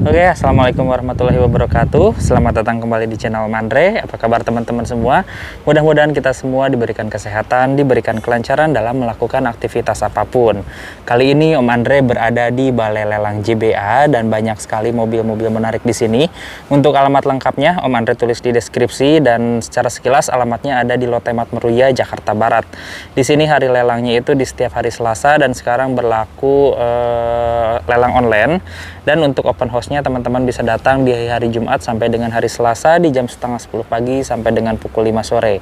Oke, assalamualaikum warahmatullahi wabarakatuh. Selamat datang kembali di channel Om Andre. Apa kabar teman-teman semua? Mudah-mudahan kita semua diberikan kesehatan, diberikan kelancaran dalam melakukan aktivitas apapun. Kali ini Om Andre berada di Balai Lelang JBA dan banyak sekali mobil-mobil menarik di sini. Untuk alamat lengkapnya Om Andre tulis di deskripsi dan secara sekilas alamatnya ada di Lotte Mart Meruya, Jakarta Barat. Di sini hari lelangnya itu di setiap hari Selasa dan sekarang berlaku lelang online. Dan untuk open house-nya teman-teman bisa datang di hari Jumat sampai dengan hari Selasa di jam setengah 10 pagi sampai dengan pukul 5 sore.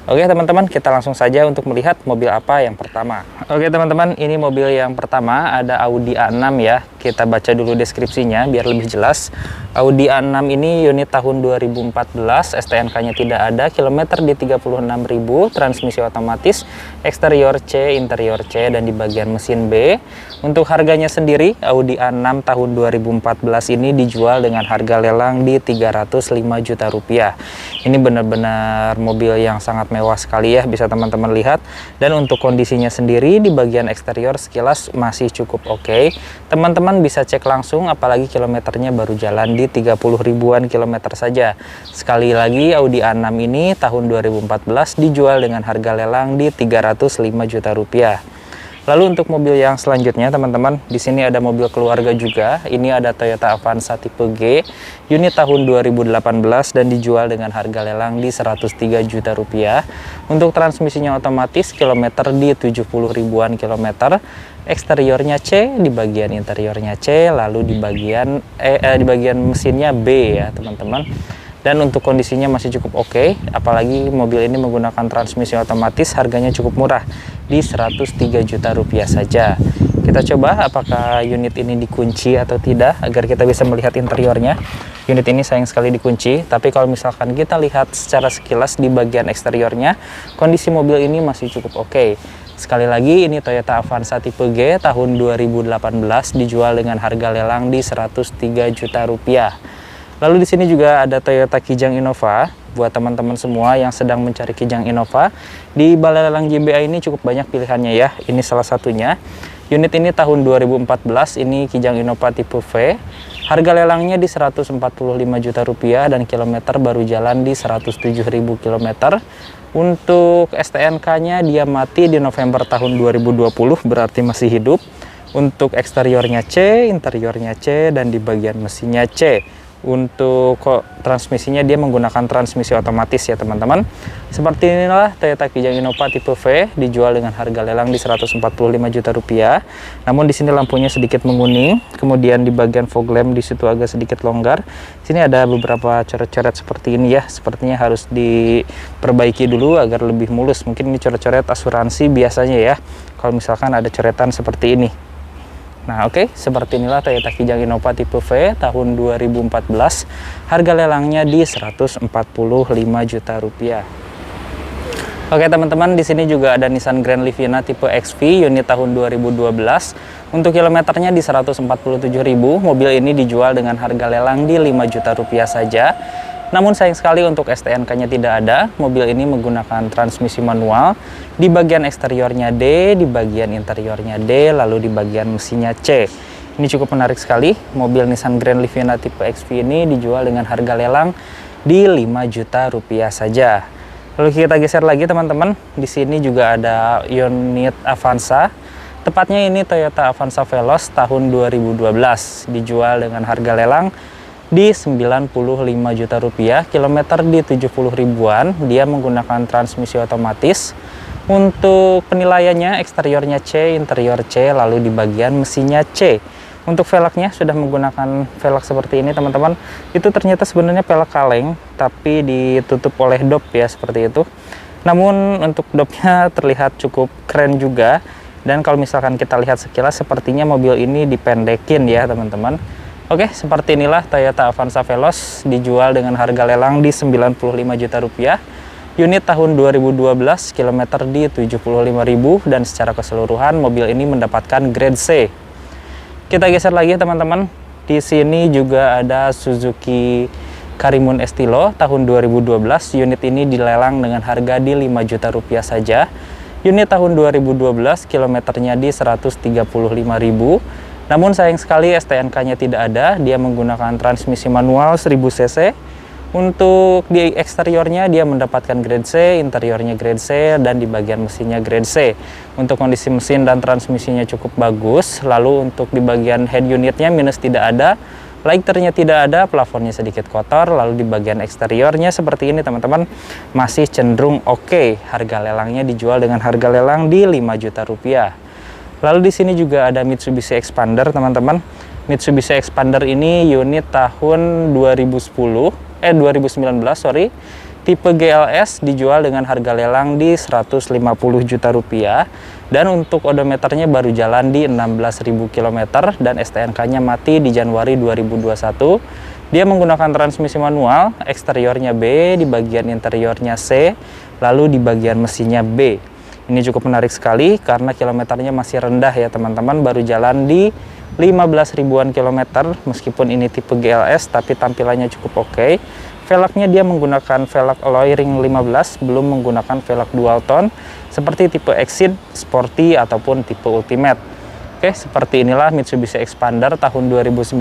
Oke teman-teman, kita langsung saja untuk melihat mobil apa yang pertama. Oke teman-teman, ini mobil yang pertama ada Audi A6 ya. Kita baca dulu deskripsinya biar lebih jelas. Audi A6 ini unit tahun 2014, STNK-nya tidak ada, kilometer di 36.000, transmisi otomatis, eksterior C, interior C, dan di bagian mesin B. Untuk harganya sendiri, Audi A6 tahun 2014 ini dijual dengan harga lelang di 305 juta rupiah. Ini benar-benar mobil yang sangat mewah sekali ya, bisa teman-teman lihat. Dan untuk kondisinya sendiri di bagian eksterior sekilas masih cukup oke. Teman-teman bisa cek langsung, apalagi kilometernya baru jalan di 30 ribuan kilometer saja. Sekali lagi, Audi A6 ini tahun 2014 dijual dengan harga lelang di 305 juta rupiah. Lalu untuk mobil yang selanjutnya teman-teman, di sini ada mobil keluarga juga. Ini ada Toyota Avanza tipe G, unit tahun 2018 dan dijual dengan harga lelang di 103 juta rupiah. Untuk transmisinya otomatis, kilometer di 70 ribuan kilometer. Eksteriornya C, di bagian interiornya C, lalu di bagian mesinnya B ya teman-teman. Dan untuk kondisinya masih cukup oke, apalagi mobil ini menggunakan transmisi otomatis, harganya cukup murah di 103 juta rupiah saja. Kita coba apakah unit ini dikunci atau tidak agar kita bisa melihat interiornya. Unit ini sayang sekali dikunci, tapi kalau misalkan kita lihat secara sekilas di bagian eksteriornya, kondisi mobil ini masih cukup oke. Sekali lagi, ini Toyota Avanza tipe G tahun 2018 dijual dengan harga lelang di 103 juta rupiah. Lalu di sini juga ada Toyota Kijang Innova. Buat teman-teman semua yang sedang mencari Kijang Innova, di Balai Lelang JBA ini cukup banyak pilihannya ya. Ini salah satunya. Unit ini tahun 2014, ini Kijang Innova tipe V. Harga lelangnya di 145 juta rupiah dan kilometer baru jalan di 107.000 km. Untuk STNK-nya dia mati di November tahun 2020, berarti masih hidup. Untuk eksteriornya C, interiornya C, dan di bagian mesinnya C. Untuk transmisinya dia menggunakan transmisi otomatis ya teman-teman. Seperti inilah Toyota Kijang Innova tipe V dijual dengan harga lelang di 145 juta rupiah. Namun di sini lampunya sedikit menguning, kemudian di bagian fog lamp di situ agak sedikit longgar. Sini ada beberapa coret-coret seperti ini ya. Sepertinya harus diperbaiki dulu agar lebih mulus. Mungkin ini coret-coret asuransi biasanya ya. Kalau misalkan ada coretan seperti ini. Nah oke, seperti inilah Toyota Kijang Innova tipe V tahun 2014. Harga lelangnya di 145 juta rupiah. Oke teman-teman, di sini juga ada Nissan Grand Livina tipe XV unit tahun 2012. Untuk kilometernya di 147.000. Mobil ini dijual dengan harga lelang di 5 juta rupiah saja. Namun sayang sekali untuk STNK-nya tidak ada. Mobil ini menggunakan transmisi manual. Di bagian eksteriornya D, di bagian interiornya D, lalu di bagian mesinnya C. Ini cukup menarik sekali. Mobil Nissan Grand Livina tipe XV ini dijual dengan harga lelang di 5 juta rupiah saja. Lalu kita geser lagi teman-teman. Di sini juga ada unit Avanza. Tepatnya ini Toyota Avanza Veloz tahun 2012. Dijual dengan harga lelang di 95 juta rupiah, kilometer di 70 ribuan. Dia menggunakan transmisi otomatis. Untuk penilaiannya, eksteriornya C, interior C, lalu di bagian mesinnya C. Untuk velgnya sudah menggunakan velg seperti ini teman-teman. Itu ternyata sebenarnya velg kaleng, tapi ditutup oleh dop ya, seperti itu. Namun untuk dopnya terlihat cukup keren juga. Dan kalau misalkan kita lihat sekilas, sepertinya mobil ini dipendekin ya teman-teman. Oke, seperti inilah Toyota Avanza Veloz dijual dengan harga lelang di 95 juta rupiah. Unit tahun 2012, kilometer di 75.000 dan secara keseluruhan mobil ini mendapatkan grade C. Kita geser lagi teman-teman. Di sini juga ada Suzuki Karimun Estilo tahun 2012. Unit ini dilelang dengan harga di 5 juta rupiah saja. Unit tahun 2012, kilometernya di 135.000. Namun sayang sekali STNK-nya tidak ada, dia menggunakan transmisi manual 1000 cc. Untuk di eksteriornya dia mendapatkan grade C, interiornya grade C, dan di bagian mesinnya grade C. Untuk kondisi mesin dan transmisinya cukup bagus. Lalu untuk di bagian head unitnya minus tidak ada, lighternya tidak ada, plafonnya sedikit kotor. Lalu di bagian eksteriornya seperti ini teman-teman, masih cenderung oke. Harga lelangnya dijual dengan harga lelang di 5 juta rupiah. Lalu di sini juga ada Mitsubishi Expander teman-teman. Mitsubishi Expander ini unit tahun 2019, tipe GLS, dijual dengan harga lelang di 150 juta rupiah. Dan untuk odometernya baru jalan di 16.000 km dan STNK-nya mati di Januari 2021. Dia menggunakan transmisi manual, eksteriornya B, di bagian interiornya C, lalu di bagian mesinnya B. Ini cukup menarik sekali karena kilometernya masih rendah ya teman-teman, baru jalan di 15 ribuan kilometer. Meskipun ini tipe GLS tapi tampilannya cukup oke. Velgnya dia menggunakan velg alloy ring 15, belum menggunakan velg dual tone seperti tipe Exit, Sporty ataupun tipe Ultimate. Oke, seperti inilah Mitsubishi Expander tahun 2019,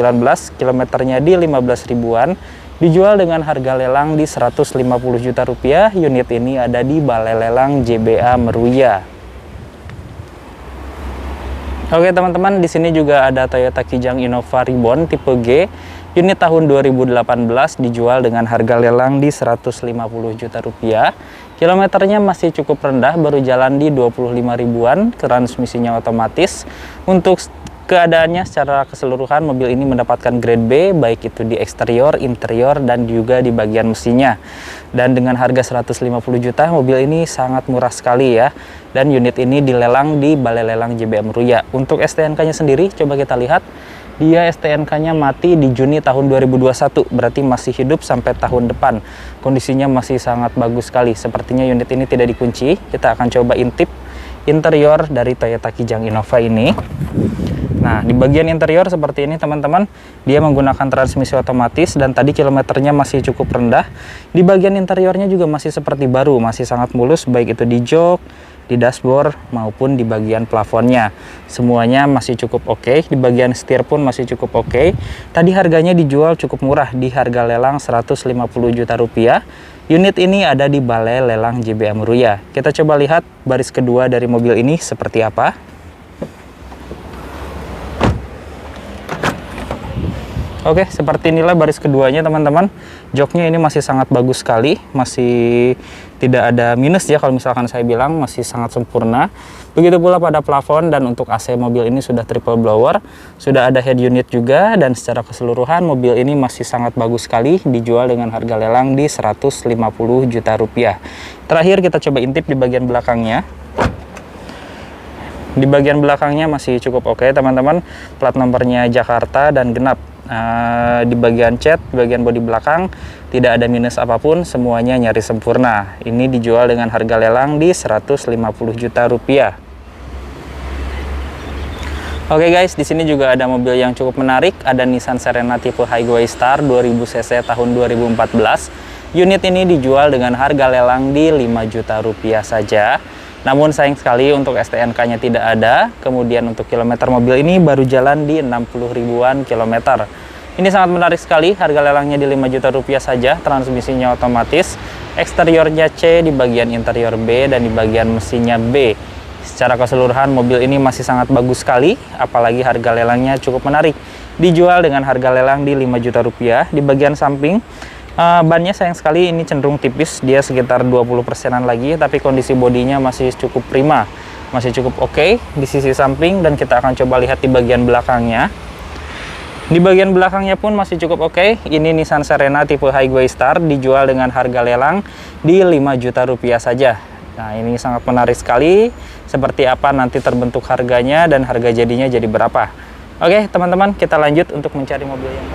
kilometernya di 15 ribuan, dijual dengan harga lelang di 150 juta rupiah. Unit ini ada di Balai Lelang JBA Meruya. Oke teman-teman, di sini juga ada Toyota Kijang Innova Reborn tipe G, unit tahun 2018, dijual dengan harga lelang di 150 juta rupiah. Kilometernya masih cukup rendah, baru jalan di 25 ribuan, transmisinya otomatis. Untuk keadaannya secara keseluruhan, mobil ini mendapatkan grade B, baik itu di eksterior, interior, dan juga di bagian mesinnya. Dan dengan harga 150 juta, mobil ini sangat murah sekali ya. Dan unit ini dilelang di Balai Lelang JBA Meruya. Untuk STNK-nya sendiri, coba kita lihat. Dia STNK-nya mati di Juni tahun 2021, berarti masih hidup sampai tahun depan. Kondisinya masih sangat bagus sekali. Sepertinya unit ini tidak dikunci. Kita akan coba intip interior dari Toyota Kijang Innova ini. Nah, di bagian interior seperti ini teman-teman, dia menggunakan transmisi otomatis dan tadi kilometernya masih cukup rendah. Di bagian interiornya juga masih seperti baru, masih sangat mulus, baik itu di jok, di dashboard, maupun di bagian plafonnya. Semuanya masih cukup oke. Di bagian setir pun masih cukup oke. Tadi harganya dijual cukup murah, di harga lelang 150 juta rupiah. Unit ini ada di Balai Lelang JBA Meruya. Kita coba lihat baris kedua dari mobil ini seperti apa. Oke, seperti inilah baris keduanya teman-teman. Joknya ini masih sangat bagus sekali, masih tidak ada minus ya kalau misalkan saya bilang, masih sangat sempurna. Begitu pula pada plafon, dan untuk AC mobil ini sudah triple blower, sudah ada head unit juga, dan secara keseluruhan mobil ini masih sangat bagus sekali, dijual dengan harga lelang di 150 juta rupiah. Terakhir kita coba intip di bagian belakangnya. Di bagian belakangnya masih cukup oke teman-teman, plat nomornya Jakarta dan genap. Di bagian cat, di bagian bodi belakang tidak ada minus apapun, semuanya nyaris sempurna. Ini dijual dengan harga lelang di 150 juta rupiah. Oke guys, di sini juga ada mobil yang cukup menarik, ada Nissan Serena tipe Highway Star 2000 cc tahun 2014. Unit ini dijual dengan harga lelang di 5 juta rupiah saja. Namun sayang sekali untuk STNK-nya tidak ada. Kemudian untuk kilometer mobil ini baru jalan di 60 ribuan kilometer. Ini sangat menarik sekali, harga lelangnya di 5 juta rupiah saja, transmisinya otomatis, eksteriornya C, di bagian interior B, dan di bagian mesinnya B. Secara keseluruhan mobil ini masih sangat bagus sekali, apalagi harga lelangnya cukup menarik. Dijual dengan harga lelang di 5 juta rupiah. Di bagian samping, bannya sayang sekali ini cenderung tipis, dia sekitar 20%-an lagi, tapi kondisi bodinya masih cukup prima, masih cukup oke di sisi samping. Dan kita akan coba lihat di bagian belakangnya. Di bagian belakangnya pun masih cukup oke. Ini Nissan Serena tipe Highway Star, dijual dengan harga lelang di 5 juta rupiah saja. Nah, ini sangat menarik sekali. Seperti apa nanti terbentuk harganya dan harga jadinya jadi berapa. Oke teman-teman, kita lanjut untuk mencari mobil yang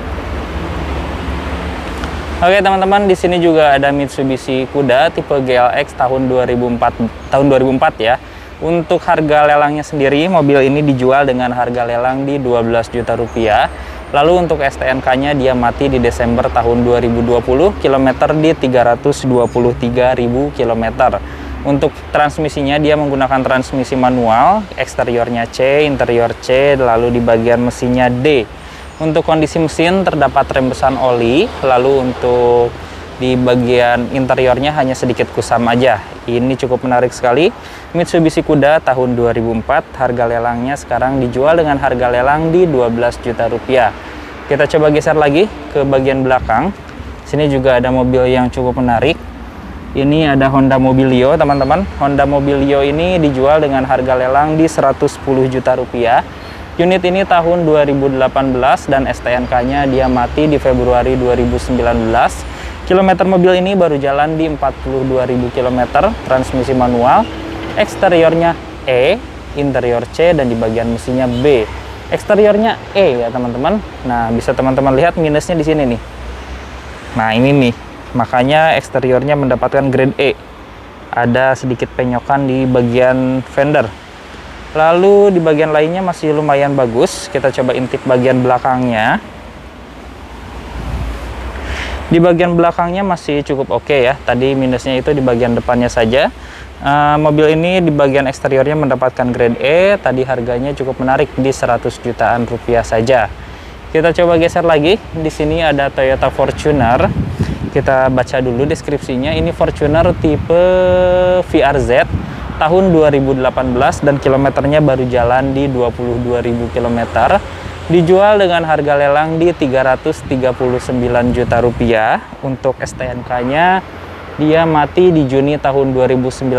Oke teman-teman, di sini juga ada Mitsubishi Kuda tipe GLX tahun 2004 ya. Untuk harga lelangnya sendiri, mobil ini dijual dengan harga lelang di 12 juta rupiah. Lalu untuk STNK-nya dia mati di Desember tahun 2020, kilometer di 323.000 kilometer. Untuk transmisinya dia menggunakan transmisi manual, eksteriornya C, interior C, lalu di bagian mesinnya D. Untuk kondisi mesin terdapat rembesan oli, lalu untuk di bagian interiornya hanya sedikit kusam aja. Ini cukup menarik sekali. Mitsubishi Kuda tahun 2004, harga lelangnya sekarang dijual dengan harga lelang di 12 juta rupiah. Kita coba geser lagi ke bagian belakang. Sini juga ada mobil yang cukup menarik. Ini ada Honda Mobilio, teman-teman. Honda Mobilio ini dijual dengan harga lelang di 110 juta rupiah. Unit ini tahun 2018 dan STNK-nya dia mati di Februari 2019. Kilometer mobil ini baru jalan di 42.000 km, transmisi manual, eksteriornya E, interior C, dan di bagian mesinnya B. Eksteriornya E ya teman-teman. Nah, bisa teman-teman lihat minusnya di sini nih. Nah, ini nih. Makanya eksteriornya mendapatkan grade E. Ada sedikit penyokan di bagian fender. Lalu di bagian lainnya masih lumayan bagus. Kita coba intip bagian belakangnya. Di bagian belakangnya masih cukup oke ya. Tadi minusnya itu di bagian depannya saja. Mobil ini di bagian eksteriornya mendapatkan grade E. Tadi harganya cukup menarik di 100 jutaan rupiah saja. Kita coba geser lagi. Di sini ada Toyota Fortuner. Kita baca dulu deskripsinya. Ini Fortuner tipe VRZ tahun 2018 dan kilometernya baru jalan di 22.000 km. Dijual dengan harga lelang di 339 juta rupiah. Untuk STNK-nya dia mati di Juni tahun 2019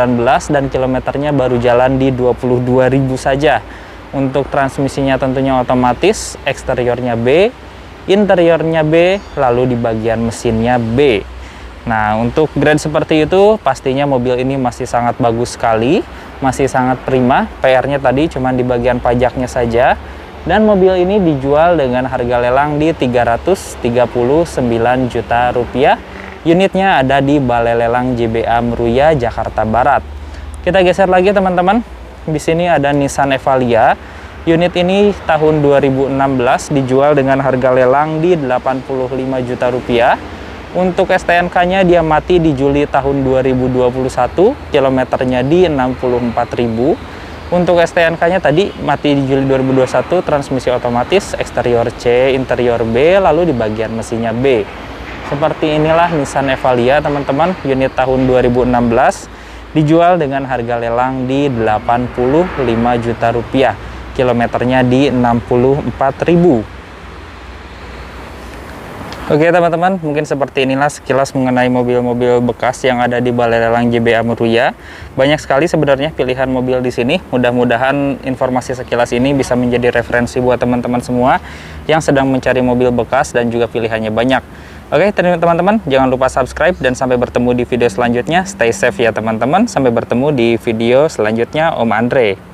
dan kilometernya baru jalan di 22.000 saja. Untuk transmisinya tentunya otomatis, eksteriornya B, interiornya B, lalu di bagian mesinnya B. Nah, untuk grade seperti itu pastinya mobil ini masih sangat bagus sekali, masih sangat prima. PR-nya tadi cuma di bagian pajaknya saja. Dan mobil ini dijual dengan harga lelang di 339 juta rupiah. Unitnya ada di Balai Lelang JBA Meruya, Jakarta Barat. Kita geser lagi teman-teman. Di sini ada Nissan Evalia. Unit ini tahun 2016 dijual dengan harga lelang di 85 juta rupiah. Untuk STNK-nya dia mati di Juli tahun 2021, kilometernya di 64.000. Untuk STNK-nya tadi mati di Juli 2021, transmisi otomatis, eksterior C, interior B, lalu di bagian mesinnya B. Seperti inilah Nissan Evalia teman-teman, unit tahun 2016 dijual dengan harga lelang di 85 juta rupiah. Kilometernya di 64.000. Oke teman-teman, mungkin seperti inilah sekilas mengenai mobil-mobil bekas yang ada di Balai Lelang JBA Meruya. Banyak sekali sebenarnya pilihan mobil di sini. Mudah-mudahan informasi sekilas ini bisa menjadi referensi buat teman-teman semua yang sedang mencari mobil bekas dan juga pilihannya banyak. Oke teman-teman, jangan lupa subscribe dan sampai bertemu di video selanjutnya. Stay safe ya teman-teman, sampai bertemu di video selanjutnya. Om Andre.